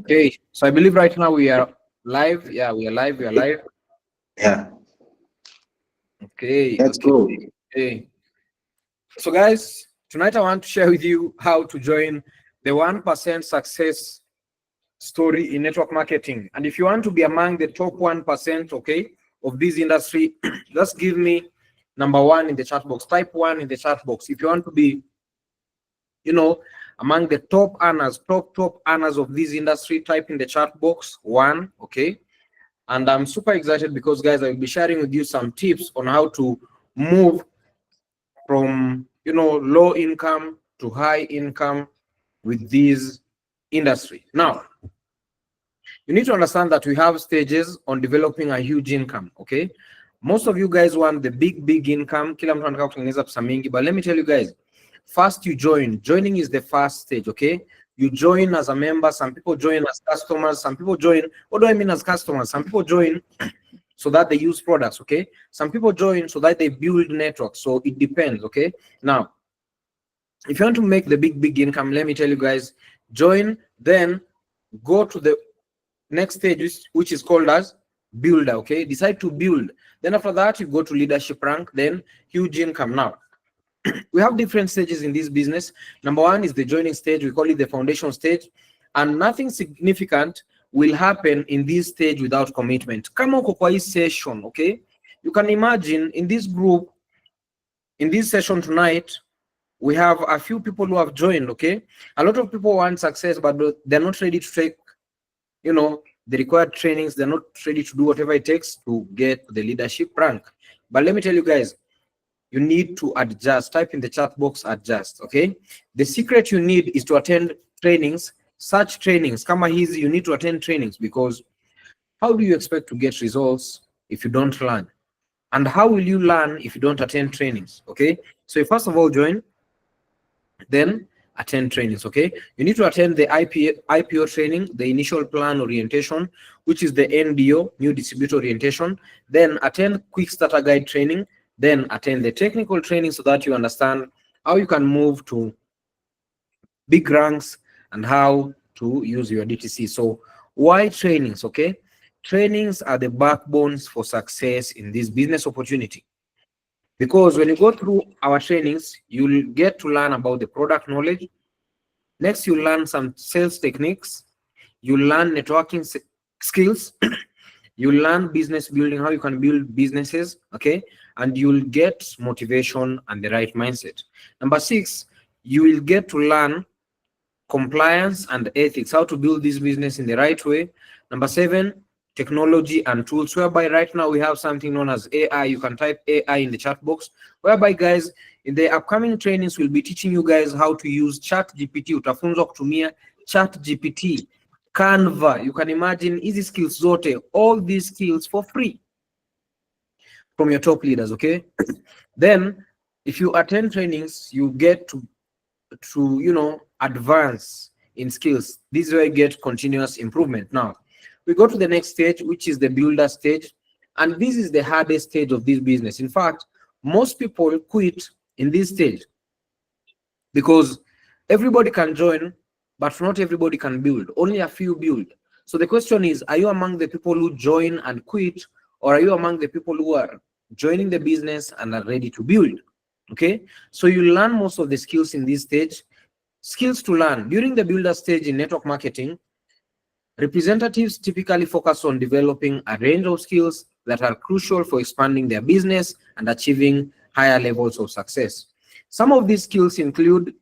Okay, so I believe right now we are live. Yeah, we are live. We are live. Yeah, Okay, let's okay, go. okay. So, guys, tonight I want to share with you how to join the 1% success story in network marketing. And if you want to be among the top 1%, okay, of this industry, just give me number one in the chat box. Type one in the chat box. If you want to be, you know, among the top earners, top earners of this industry, type in the chat box one, okay. And I'm super excited because, guys, I will be sharing with you some tips on how to move from, low income to high income with this industry. Now, you need to understand that we have stages on developing a huge income, okay? Most of you guys want the big income. Kila mtu anataka kutengeneza pesa mingi, but let me tell you guys, first you join. Joining is the first stage, okay? You join as a member. Some people join as customers. Some people join. What do I mean as customers? Some people join so that they use products, okay? Some people join so that they build networks. So it depends, okay? Now, if you want to make the big income, let me tell you guys, join, then go to the next stage, which is called as builder, okay? Decide to build. Then after that, you go to leadership rank, then huge income. Now, we have different stages in this business. Number one is the joining stage. We call it the foundation stage. And nothing significant will happen in this stage without commitment. Kama uko kwa hii session, okay? You can imagine in this group, in this session tonight, we have a few people who have joined, okay? A lot of people want success, but they're not ready to take, the required trainings. They're not ready to do whatever it takes to get the leadership rank. But let me tell you guys, you need to adjust. Type in the chat box, adjust, okay? The secret you need is to attend trainings, such trainings. Kama hizi, you need to attend trainings, because how do you expect to get results if you don't learn? And how will you learn if you don't attend trainings, okay? So first of all, join, then attend trainings, okay? You need to attend the IPO training, the initial plan orientation, which is the NDO, new distributor orientation. Then attend quick starter guide training, then attend the technical training so that you understand how you can move to big ranks and how to use your DTC. So why trainings, okay? Trainings are the backbones for success in this business opportunity. Because when you go through our trainings, you'll get to learn about the product knowledge. Next, you learn some sales techniques. You learn networking skills. You learn business building, how you can build businesses, okay? And you'll get motivation and the right mindset. Number 6, you will get to learn compliance and ethics, how to build this business in the right way. Number 7, technology and tools, whereby right now we have something known as AI. You can type AI in the chat box, whereby, guys, in the upcoming trainings, we'll be teaching you guys how to use ChatGPT. Utafunzwa kutumia ChatGPT, Canva. You can imagine easy skills zote, all these skills for free from your top leaders, okay? Then if you attend trainings, you get to advance in skills. This is where you get continuous improvement. Now we go to the next stage, which is the builder stage, and this is the hardest stage of this business. In fact, most people quit in this stage because everybody can join, but not everybody can build. Only a few build. So the question is, are you among the people who join and quit, or are you among the people who are joining the business and are ready to build? Okay, so you learn most of the skills in this stage. Skills to learn. During the builder stage in network marketing, representatives typically focus on developing a range of skills that are crucial for expanding their business and achieving higher levels of success. Some of these skills include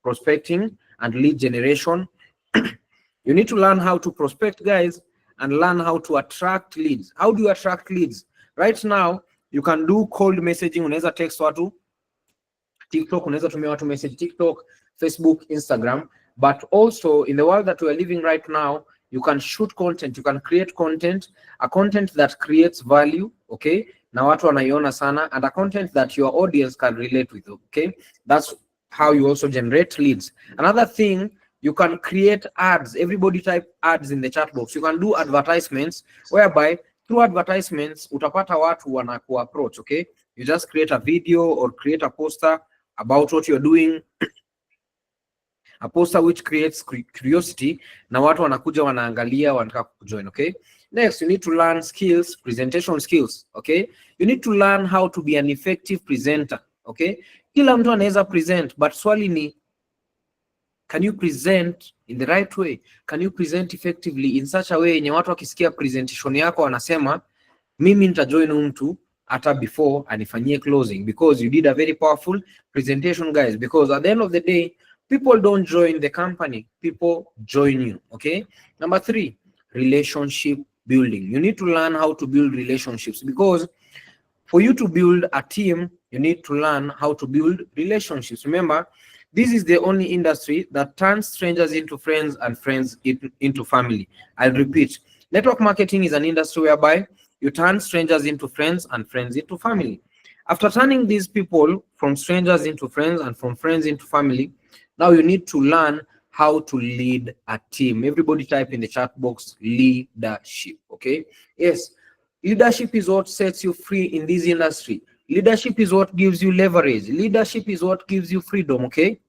prospecting and lead generation. You need to learn how to prospect, guys, and learn how to attract leads. How do you attract leads? Right now, you can do cold messaging. Unaweza text watu TikTok, unaweza tumia watu message TikTok, Facebook, Instagram. But also in the world that we are living right now, you can shoot content, you can create content, a content that creates value, okay? Na watu wanaiona sana, and a content that your audience can relate with, okay? That's how you also generate leads. Another thing, you can create ads. Everybody type ads in the chat box. You can do advertisements, whereby through advertisements, utapata watu wanaku approach, okay? You just create a video or create a poster about what you're doing, a poster which creates curiosity, na watu wanakuja wanaangalia wanataka kujoin. Okay, next you need to learn skills, presentation skills. Okay, you need to learn how to be an effective presenter. Okay, kila mtu anaweza present, but swali ni, can you present in the right way? Can you present effectively in such a way yenye watu wakisikia presentation yako wanasema mimi nitajoin mtu hata before anifanyie closing, because you did a very powerful presentation, guys. Because at the end of the day, people don't join the company, people join you. Okay, number 3, relationship building. You need to learn how to build relationships, because for you to build a team, you need to learn how to build relationships. Remember, this is the only industry that turns strangers into friends and friends into family. I'll repeat, network marketing is an industry whereby you turn strangers into friends and friends into family. After turning these people from strangers into friends and from friends into family, now you need to learn how to lead a team. Everybody type in the chat box, leadership. Okay, yes, leadership is what sets you free in this industry. Leadership is what gives you leverage. Leadership is what gives you freedom. Okay,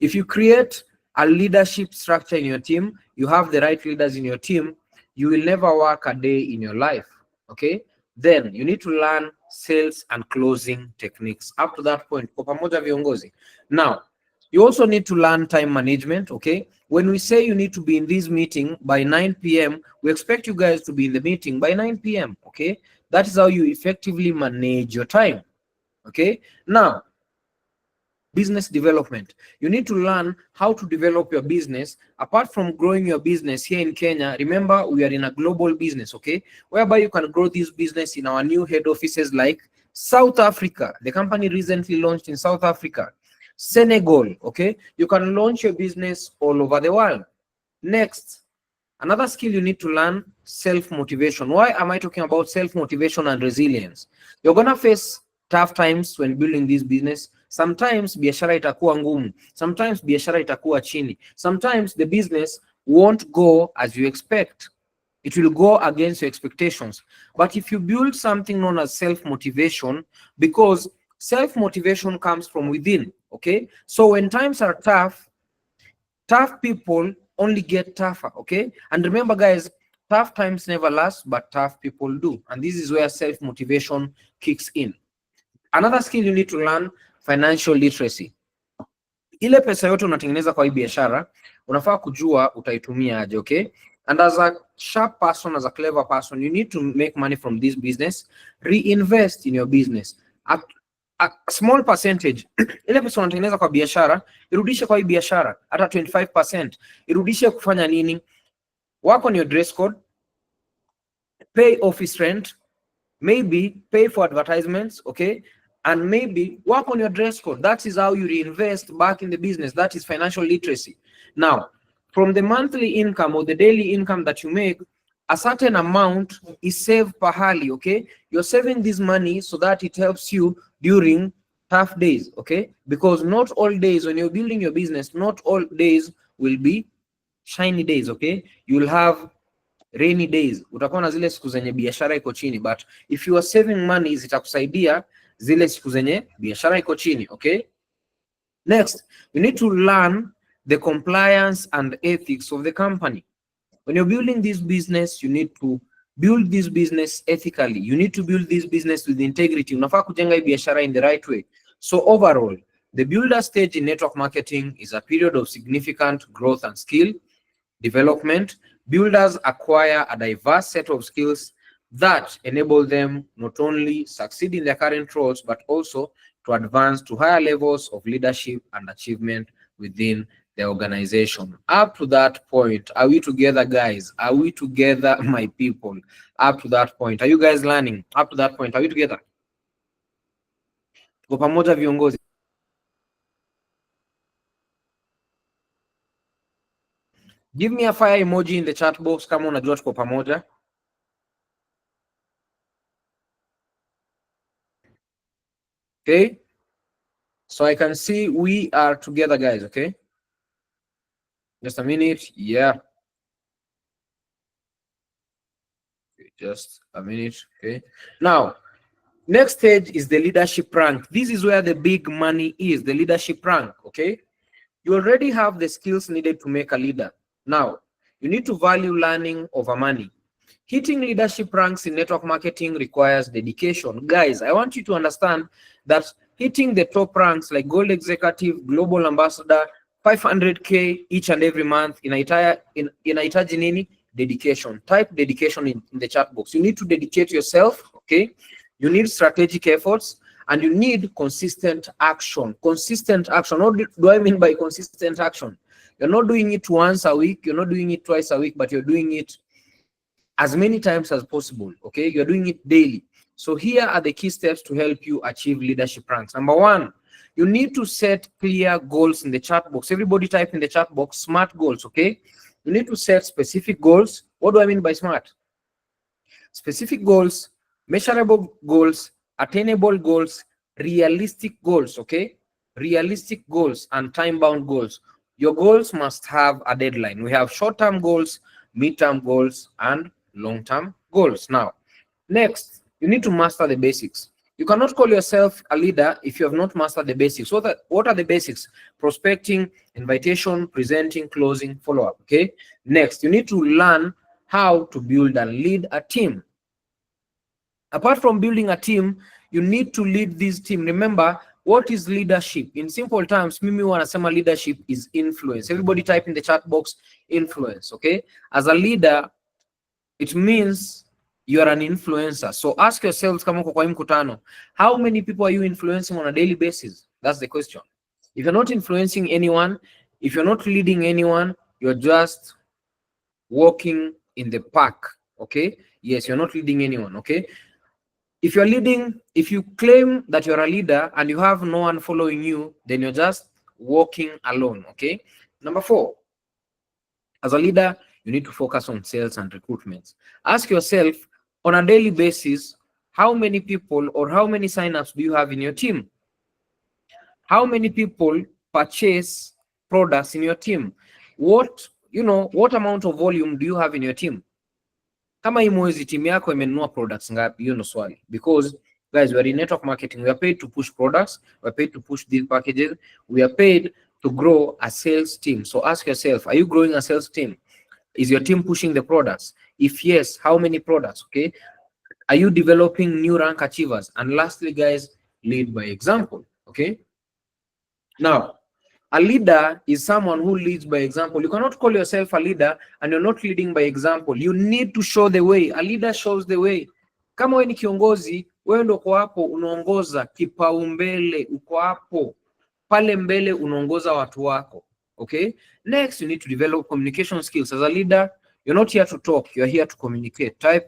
if you create a leadership structure in your team, you have the right leaders in your team, you will never work a day in your life. Okay, then you need to learn sales and closing techniques. Up to that point, kwa pamoja viongozi. Now you also need to learn time management. Okay, when we say you need to be in this meeting by 9 p.m, we expect you guys to be in the meeting by 9 p.m. Okay, that is how you effectively manage your time. Okay, now business development. You need to learn how to develop your business. Apart from growing your business here in Kenya, remember we are in a global business, okay, whereby you can grow this business in our new head offices like South Africa. The company recently launched in South Africa, Senegal. Okay, you can launch your business all over the world. Next, another skill you need to learn, self-motivation. Why am I talking about self-motivation and resilience? You're gonna face tough times when building this business. Sometimes biashara itakuwa ngumu, sometimes biashara itakuwa chini, sometimes the business won't go as you expect, it will go against your expectations. But if you build something known as self-motivation, because self-motivation comes from within. Okay, so when times are tough, tough people only get tougher. Okay, and remember guys, tough times never last, but tough people do, and this is where self-motivation kicks in. Another skill you need to learn, financial literacy. Ile pesa yote unatengeneza kwa hii biashara, unafaa kujua utaitumia aje. Okay, and as a sharp person, as a clever person, you need to make money from this business, reinvest in your business. A small percentage ile pesa unatengeneza kwa biashara, irudishe kwa hii biashara, hata 25%. Irudishe kufanya nini? Work on your dress code, pay office rent, maybe pay for advertisements. Okay, and maybe work on your dress code. That is how you reinvest back in the business. That is financial literacy. Now, from the monthly income or the daily income that you make, a certain amount is saved pahali. Okay, you're saving this money so that it helps you during tough days. Okay, because not all days when you're building your business, not all days will be shiny days. Okay, you'll have rainy days, utakuwa na zile siku zenye biashara iko chini, but if you are saving money zitakusaidia zile siku zenye biashara iko chini. Okay, next you need to learn the compliance and ethics of the company. When you're building this business, you need to build this business ethically. You need to build this business with integrity. Unafaa kujenga hii biashara in the right way. So overall, the builder stage in network marketing is a period of significant growth and skill development. Builders acquire a diverse set of skills that enable them not only succeed in their current roles, but also to advance to higher levels of leadership and achievement within the organization. Up to that point, are we together, guys? Are we together, my people? Up to that point, are you guys learning? Up to that point, are we together? Tuko pamoja viongozi? Give me a fire emoji in the chat box kama unajua tuko pamoja. Okay, so I can see we are together, guys. Okay, just a minute. Yeah, just a minute. Okay, now next stage is the leadership rank. This is where the big money is, the leadership rank. Okay, You already have the skills needed to make a leader. Now, you need to value learning over money. Hitting leadership ranks in network marketing requires dedication. Guys, I want you to understand that hitting the top ranks like Gold Executive, Global Ambassador, 500K each and every month inahitaji nini? Dedication. Type dedication in the chat box. You need to dedicate yourself, okay? You need strategic efforts, and you need consistent action. Consistent action. What do I mean by consistent action? You're not doing it once a week, you're not doing it twice a week, but you're doing it as many times as possible, okay? You're doing it daily. So here are the key steps to help you achieve leadership ranks. Number one, you need to set clear goals in the chat box. Everybody type in the chat box, SMART goals, okay? You need to set specific goals. What do I mean by SMART? Specific goals, measurable goals, attainable goals, realistic goals, okay? Realistic goals and time-bound goals. Your goals must have a deadline. We have short-term goals, mid-term goals, and long-term goals. Now, next, you need to master the basics. You cannot call yourself a leader if you have not mastered the basics. What are the basics? Prospecting, invitation, presenting, closing, follow-up, okay? Next, you need to learn how to build and lead a team. Apart from building a team, you need to lead this team. Remember, what is leadership? In simple terms, mimi wanasema leadership is influence. Everybody type in the chat box, influence, okay? As a leader, it means you are an influencer. So ask yourselves, kama uko kwa hii mkutano, how many people are you influencing on a daily basis? That's the question. If you're not influencing anyone, if you're not leading anyone, you're just walking in the park, okay? Yes, you're not leading anyone, okay? If you're leading, if you claim that you're a leader and you have no one following you, then you're just walking alone, okay? Number 4, as a leader, you need to focus on sales and recruitment. Ask yourself on a daily basis, how many people or how many signups do you have in your team? How many people purchase products in your team? What amount of volume do you have in your team? Kama hii mwezi team yako imenunua products ngapi? Hiyo ndo swali. Because guys, we are in network marketing. We are paid to push products. We are paid to push these packages. We are paid to grow a sales team. So ask yourself, are you growing a sales team? Is your team pushing the products? If yes, how many products? Okay. Are you developing new rank achievers? And lastly, guys, lead by example. Okay. Now, a leader is someone who leads by example. You cannot call yourself a leader and you're not leading by example. You need to show the way. A leader shows the way. Kama wewe ni kiongozi, wewe ndo uko hapo unaongoza kipaumbele, uko hapo pale mbele unaongoza watu wako. Okay? Next, you need to develop communication skills. As a leader, you're not here to talk, you're here to communicate. Type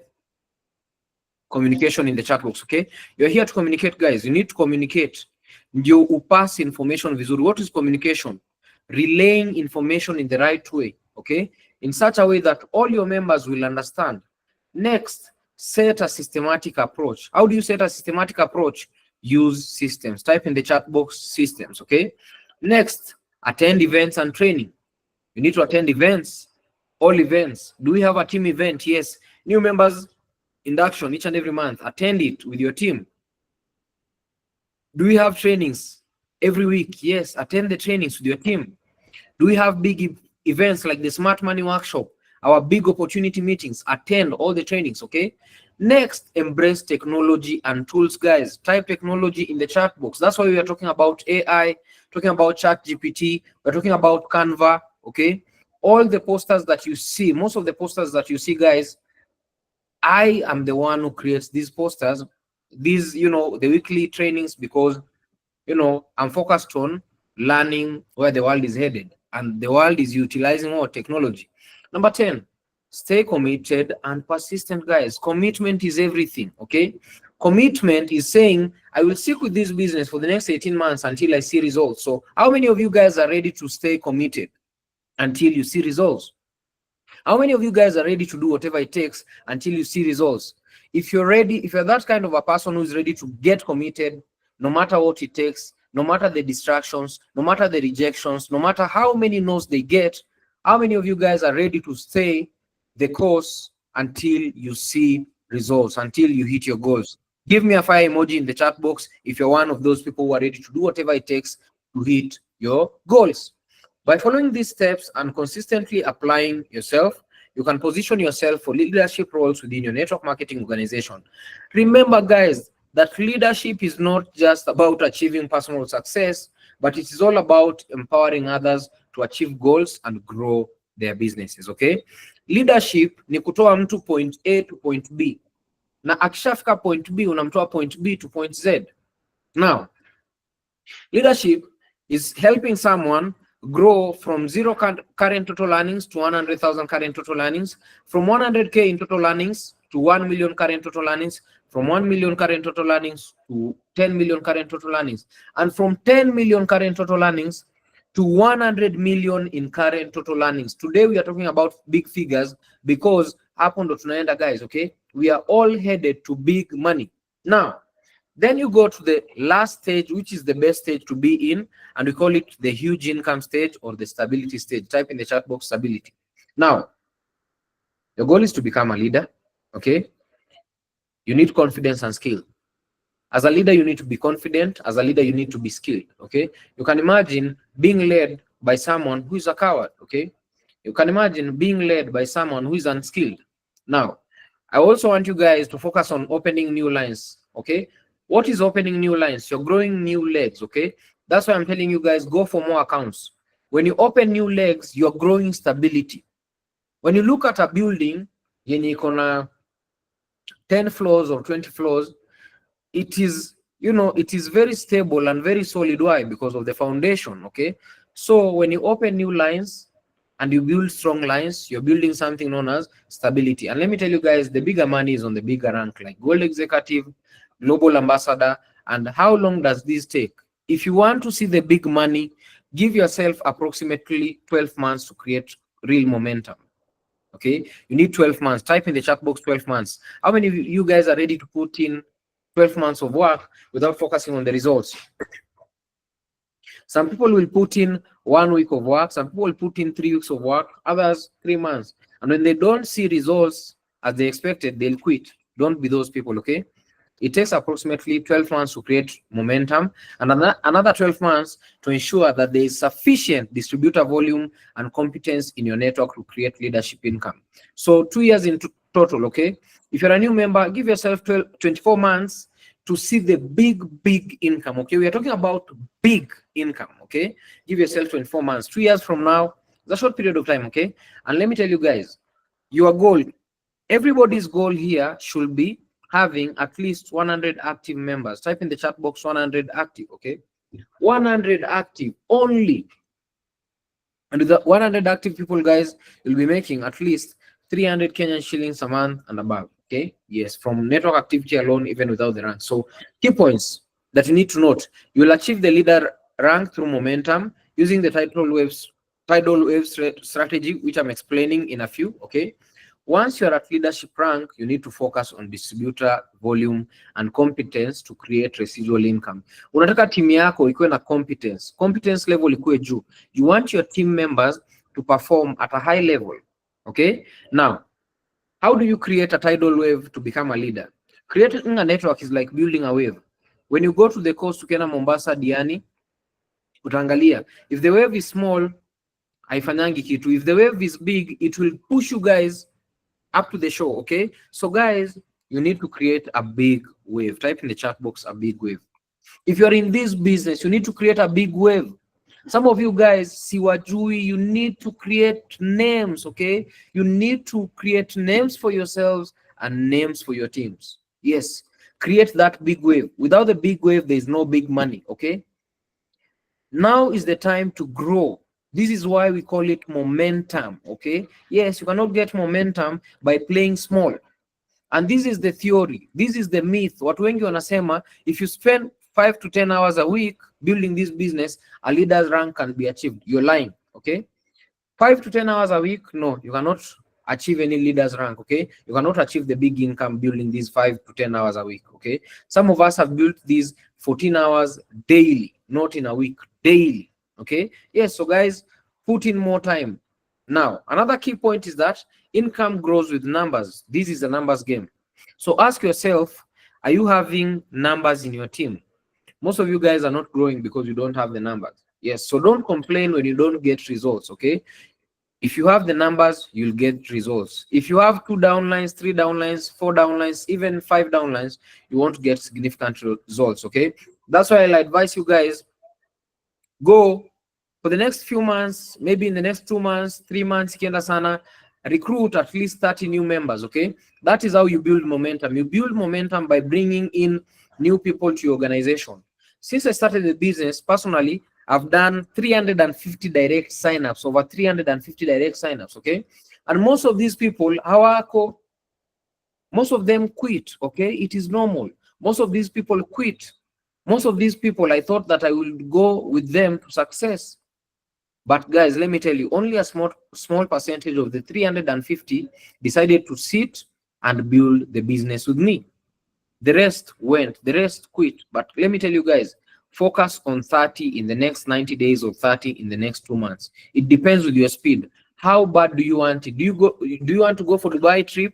communication in the chat box, okay? You're here to communicate, guys. You need to communicate. Ndio upass information vizuri. What is communication? Relaying information in the right way, okay? In such a way that all your members will understand. Next, set a systematic approach. How do you set a systematic approach? Use systems. Type in the chat box systems, okay? Next, attend events and training. You need to attend events, all events. Do we have a team event? Yes. New members induction each and every month. Attend it with your team. Do we have trainings every week? Yes. Attend the trainings with your team. Do we have big events like the Smart Money Workshop, our big opportunity meetings? Attend all the trainings, okay? Next, embrace technology and tools, guys. Type technology in the chat box. That's why we are talking about AI, talking about ChatGPT, we're talking about Canva, okay? All the posters that you see, most of the posters that you see, guys, I am the one who creates these posters, these, the weekly trainings, because, I'm focused on learning where the world is headed, and the world is utilizing more technology. Number 10, stay committed and persistent, guys. Commitment is everything, okay? Commitment is saying, I will stick with this business for the next 18 months until I see results. So how many of you guys are ready to stay committed until you see results? How many of you guys are ready to do whatever it takes until you see results? If you're ready, if you're that kind of a person who's ready to get committed, no matter what it takes, no matter the distractions, no matter the rejections, no matter how many no's they get, how many of you guys are ready to stay the course until you see results, until you hit your goals? Give me a fire emoji in the chat box if you're one of those people who are ready to do whatever it takes to hit your goals. By following these steps and consistently applying yourself, you can position yourself for leadership roles within your network marketing organization. Remember, guys, that leadership is not just about achieving personal success, but it is all about empowering others to achieve goals and grow their businesses. Okay, leadership ni kutoa mtu point A to point B, na akishafika point B unamtoa point B to point Z. Now, leadership is helping someone grow from zero current total earnings to 100,000 current total earnings, from 100K in total earnings to 1 million current total earnings, from 1 million current total earnings to 10 million current total earnings, and from 10 million current total earnings to 100 million in current total earnings. Today we are talking about big figures because hapo ndo tunaenda, guys. Okay, we are all headed to big money. Now, then you go to the last stage, which is the best stage to be in, and we call it the huge income stage or the stability stage. Type in the chat box stability. Now, your goal is to become a leader. Okay, you need confidence and skill. As a leader, you need to be confident. As a leader, you need to be skilled. Okay, you can imagine being led by someone who is a coward. Okay, you can imagine being led by someone who is unskilled. Now, I also want you guys to focus on opening new lines. Okay, what is opening new lines? You're growing new legs. Okay, that's why I'm telling you guys, go for more accounts. When you open new legs, you're growing stability. When you look at a building yenye iko na 10 floors or 20 floors, it is, you know, it is very stable and very solid. Why? Because of the foundation. Okay, so when you open new lines and you build strong lines, you're building something known as stability. And let me tell you guys, the bigger money is on the bigger rank, like gold executive, global ambassador. And how long does this take? If you want to see the big money, give yourself approximately 12 months to create real momentum. Okay, you need 12 months. Type in the chat box 12 months. How many of you guys are ready to put in 12 months of work without focusing on the results? Some people will put in 1 week of work, some people will put in 3 weeks of work, others 3 months. And when they don't see results as they expected, they'll quit. Don't be those people. Okay, it takes approximately 12 months to create momentum, and another 12 months to ensure that there is sufficient distributor volume and competence in your network to create leadership income. So 2 years in total. Okay, if you're a new member, give yourself 24 months to see the big income. Okay, we are talking about big income. Okay, give yourself 24 months. 2 years from now, it's a short period of time. Okay, and let me tell you guys, your goal, everybody's goal here should be having at least 100 active members. Type in the chat box 100 active. Okay, 100 active only. And with the 100 active people, guys, you'll be making at least 300 Kenyan shillings a month and above. Okay, yes, from network activity alone, even without the rank. So key points that you need to note: you will achieve the leader rank through momentum using the tidal wave strategy, which I'm explaining in a few. Okay, once you're at leadership rank, you need to focus on distributor volume and competence to create residual income. Unataka timu yako ikuwe na competence level ikuwe juu. You want your team members to perform at a high level. Okay, now, how do you create a tidal wave to become a leader? Creating a network is like building a wave. When you go to the coast, ukienda Mombasa, Diani, utaangalia, if the wave is small, haifanyangi kitu. If the wave is big, it will push you guys up to the show. Okay, so guys, you need to create a big wave. Type in the chat box a big wave. If you're in this business, you need to create a big wave. Some of you guys, siwajui, you need to create names. Okay, you need to create names for yourselves and names for your teams. Yes, create that big wave. Without the big wave, there is no big money. Okay, now is the time to grow. This is why we call it momentum. Okay, yes, you cannot get momentum by playing small. And this is the theory, this is the myth. Watu wengi wanasema if you spend 5 to 10 hours a week building this business, a leader's rank can be achieved. You're lying. Okay, 5 to 10 hours a week, no, you cannot achieve any leader's rank. Okay, you cannot achieve the big income building these 5 to 10 hours a week. Okay, some of us have built these 14 hours daily, not in a week, daily. Okay, yes, so guys, put in more time. Now, another key point is that income grows with numbers. This is a numbers game. So ask yourself, are you having numbers in your team? Most of you guys are not growing because you don't have the numbers. Yes, so don't complain when you don't get results, okay? If you have the numbers, you'll get results. If you have 2 downlines, 3 downlines, 4 downlines, even 5 downlines, you won't get significant results, okay? That's why I'll advise you guys, go for the next few months, maybe in the next 2 months, 3 months, kienda sana, recruit at least 30 new members, okay? That is how you build momentum. You build momentum by bringing in new people to your organization. Since I started the business, personally, I've done 350 direct signups, over 350 direct signups, okay? And most of these people, most of them quit, okay? It is normal. Most of these people quit. Most of these people, I thought that I would go with them to success. But guys, let me tell you, only a small percentage of the 350 decided to sit and build the business with me. The rest went, the rest quit. But let me tell you guys, focus on 30 in the next 90 days or 30 in the next 2 months. It depends with your speed. How bad do you want it? Do you want to go for Dubai trip?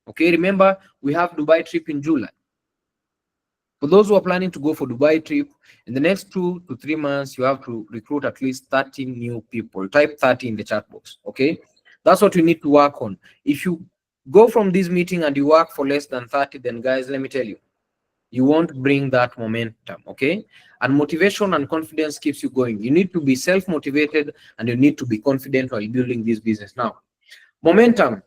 Okay, remember we have Dubai trip in July. For those who are planning to go for Dubai trip, in the next 2 to 3 months, you have to recruit at least 30 new people. Type 30 in the chat box, okay? That's what you need to work on. If you go from this meeting and you work for less than 30, then guys, let me tell you, you won't bring that momentum, okay? And motivation and confidence keeps you going. You need to be self-motivated and you need to be confident while building this business. Now, momentum.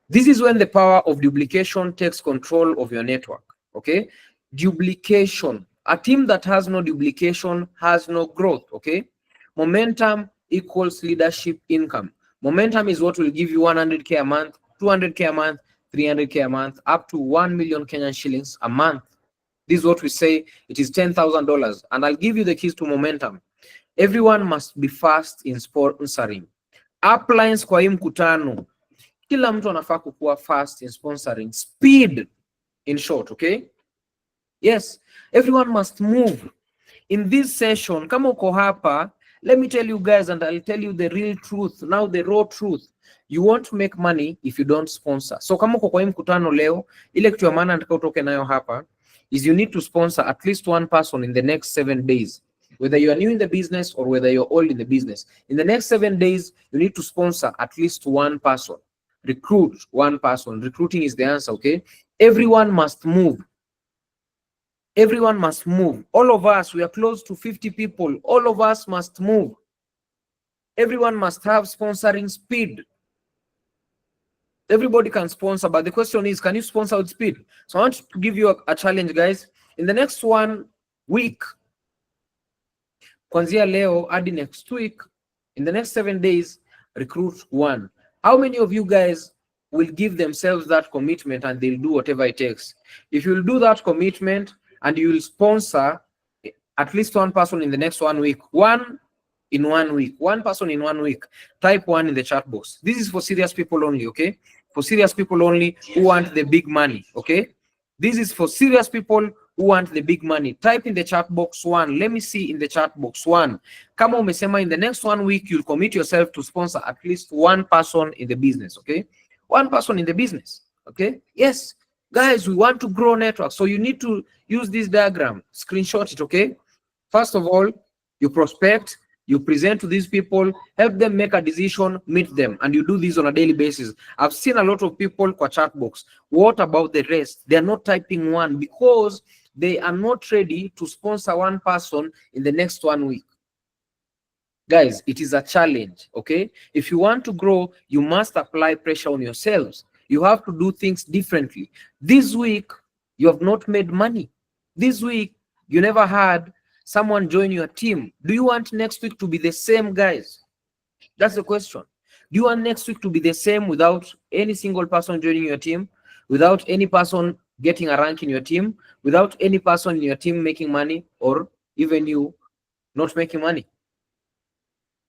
This is when the power of duplication takes control of your network, okay? Duplication. A team that has no duplication has no growth, okay? Momentum equals leadership income. Momentum is what will give you 100K a month, 200K a month, 300K a month, up to 1 million Kenyan shillings a month. This is what we say, it is $10,000. And I'll give you the keys to momentum. Everyone must be fast in sponsoring. Uplines kwa hii mkutano. Kila mtu anafaa kuwa fast in sponsoring. Speed, in short, okay? Yes, everyone must move. In this session, kama uko hapa, let me tell you guys, and I'll tell you the real truth, now the raw truth. You won't make money if you don't sponsor. So kama uko kwa hii mkutano leo, ile kitu ya maana nataka utoke nayo hapa, is you need to sponsor at least 1 person in the next 7 days. Whether you are new in the business or whether you're old in the business. In the next 7 days, you need to sponsor at least 1 person. Recruit 1 person. Recruiting is the answer, okay? Everyone must move. Everyone must move. All of us, we are close to 50 people. All of us must move. Everyone must have sponsoring speed. Everybody can sponsor, but the question is, can you sponsor with speed? So I want to give you a challenge, guys. In the next 1 week, kwanzia leo hadi next week, in the next 7 days, recruit 1. How many of you guys will give themselves that commitment and they'll do whatever it takes? If you'll do that commitment and you will sponsor at least 1 person in the next 1 week, 1 in 1 week, 1 person in 1 week, type 1 in the chat box. This is for serious people only, okay? For serious people only who want the big money, okay? This is for serious people who want the big money. Type in the chat box 1. Let me see in the chat box 1. Kama umesema in the next 1 week, you'll commit yourself to sponsor at least 1 person in the business, okay? 1 person in the business, okay? Yes, guys, we want to grow networks. So you need to use this diagram, screenshot it, okay? First of all, you prospect, you present to these people, help them make a decision, meet them, and you do this on a daily basis. I've seen a lot of people kwa chat box. What about the rest? They're not typing 1 because they are not ready to sponsor 1 person in the next 1 week. Guys, it is a challenge, okay? If you want to grow, you must apply pressure on yourselves. You have to do things differently. This week, you have not made money. This week, you never had someone join your team. Do you want next week to be the same, guys? That's the question. Do you want next week to be the same without any single person joining your team, without any person getting a rank in your team, without any person in your team making money, or even you not making money?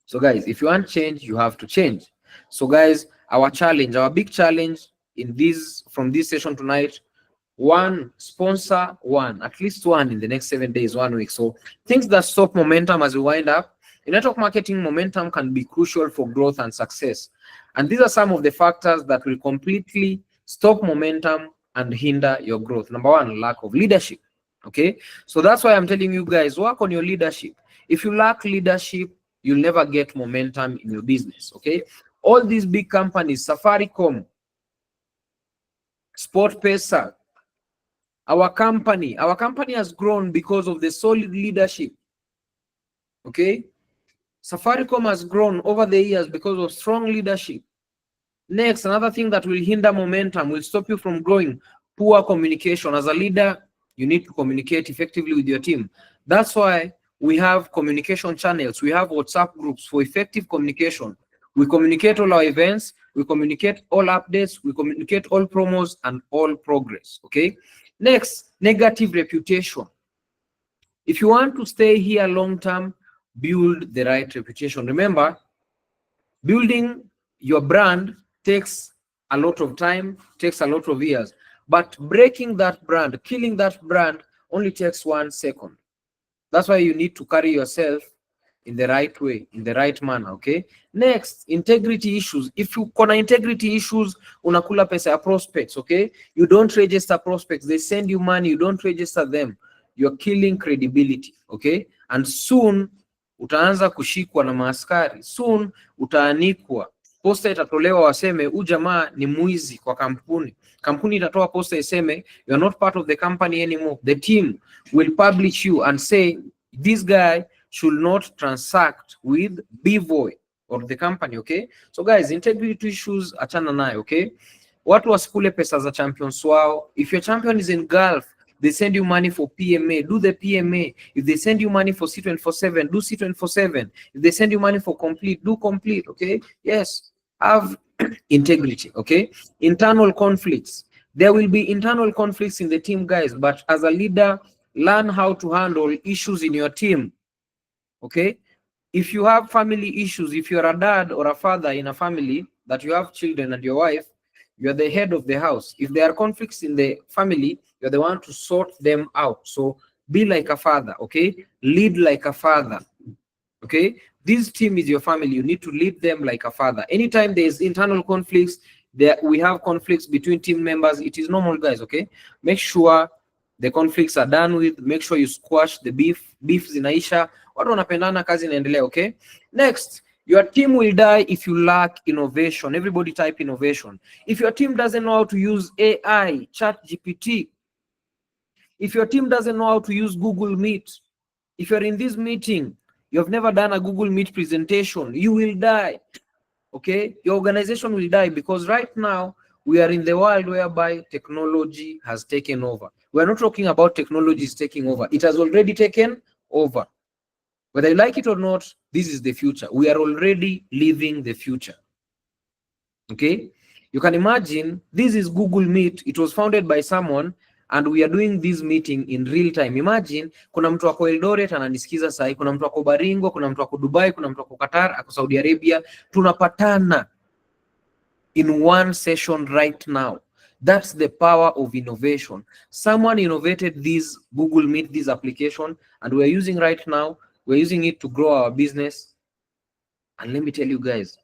So guys, if you want change, you have to change. So guys, our challenge, our big challenge in this, from this session tonight, 1, sponsor 1, at least 1 in the next 7 days, 1 week. So things that stop momentum as we wind up. In network marketing, momentum can be crucial for growth and success. And these are some of the factors that will completely stop momentum and hinder your growth. Number 1, lack of leadership. Okay, so that's why I'm telling you guys, work on your leadership. If you lack leadership, you'll never get momentum in your business. Okay, all these big companies, Safaricom, SportPesa, our company has grown because of the solid leadership. Okay, Safaricom has grown over the years because of strong leadership. Next, another thing that will hinder momentum, will stop you from growing, poor communication. As a leader, you need to communicate effectively with your team. That's why we have communication channels. We have WhatsApp groups for effective communication. We communicate all our events, we communicate all updates, we communicate all promos and all progress. Okay. Next, negative reputation. If you want to stay here long term, build the right reputation. Remember, building your brand takes a lot of time, takes a lot of years, but breaking that brand, killing that brand only takes 1 second. That's why you need to carry yourself in the right way, in the right manner. Okay. Next, integrity issues. If you kona integrity issues, unakula pesa ya prospects. Okay, you don't register prospects, they send you money, you don't register them, you're killing credibility. Okay, and soon utaanza kushikwa na maaskari, soon utaanikwa, posta itatolewa waseme huyu jamaa ni mwizi kwa kampuni. Kampuni itatoa posta iseme you are not part of the company anymore. The team will publish you and say this guy should not transact with Bvoy or the company. Okay, so guys, integrity issues achana nayo. Okay, watu wasikule pesa za champions wao. If your champion is in Gulf, they send you money for PMA, do the PMA. If they send you money for C24/7, do C24/7. If they send you money for complete, do complete. Okay, yes, have integrity. Okay, internal conflicts. There will be internal conflicts in the team, guys, but as a leader, learn how to handle issues in your team. Okay, if you have family issues, if you're a dad or a father in a family that you have children and your wife, you're the head of the house. If there are conflicts in the family, you're the one to sort them out. So be like a father. Okay, lead like a father. Okay, this team is your family, you need to lead them like a father. Anytime there is internal conflicts, there we have conflicts between team members, it is normal, guys. Okay, make sure the conflicts are done with, make sure you squash the beef zinaisha, watu wanapendana, kazi inaendelea. Okay, next, your team will die if you lack innovation. Everybody type innovation. If your team doesn't know how to use AI, ChatGPT, if your team doesn't know how to use Google Meet, if you're in this meeting, you have never done a Google Meet presentation, you will die. Okay, your organization will die, because right now we are in the world whereby technology has taken over. We're not talking about technology is taking over, it has already taken over. Whether you like it or not, this is the future. We are already living the future. Okay, you can imagine this is Google Meet. It was founded by someone and we are doing this meeting in real time. Imagine kuna mtu wako Eldoret ananisikiza sahi, kuna mtu wako Baringo, kuna mtu wako Dubai, kuna mtu wako Qatar, ako Saudi Arabia, tunapatana in one session right now. That's the power of innovation. Someone innovated this Google Meet, this application, and we're using right now. We're using it to grow our business. And let me tell you guys,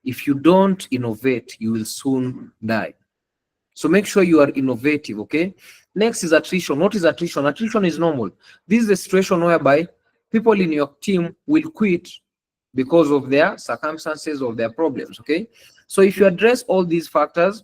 if you don't innovate, you will soon die. So make sure you are innovative. Okay, next is attrition. What is attrition? Attrition is normal. This is a situation whereby people in your team will quit because of their circumstances or their problems. Okay, so if you address all these factors,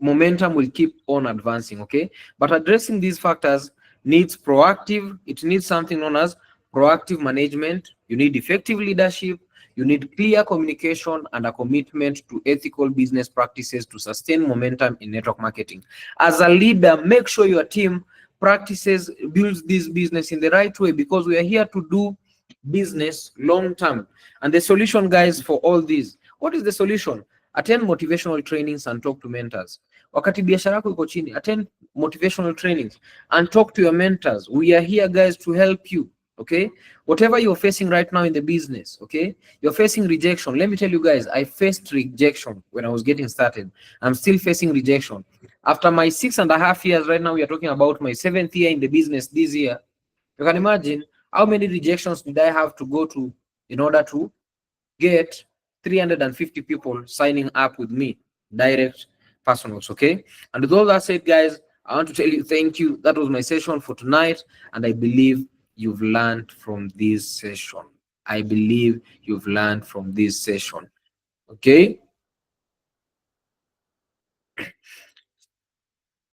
momentum will keep on advancing. Okay, but addressing these factors needs proactive, it needs something known as proactive management. You need effective leadership, you need clear communication and a commitment to ethical business practices to sustain momentum in network marketing. As a leader, make sure your team practices, builds this business in the right way, because we are here to do business long term. And the solution, guys, for all this, what is the solution? Attend motivational trainings and talk to mentors. Wakati biashara yako iko chini, attend motivational trainings and talk to your mentors. We are here, guys, to help you. Okay, whatever you're facing right now in the business, okay, you're facing rejection. Let me tell you guys, I faced rejection when I was getting started. I'm still facing rejection after my 6.5 years. Right now we are talking about my 7th year in the business this year. You can imagine how many rejections did I have to go to in order to get 350 people signing up with me, direct personals. Okay, and with all that said, guys, I want to tell you thank you. That was my session for tonight, and I believe you've learned from this session. I believe you've learned from this session. Okay,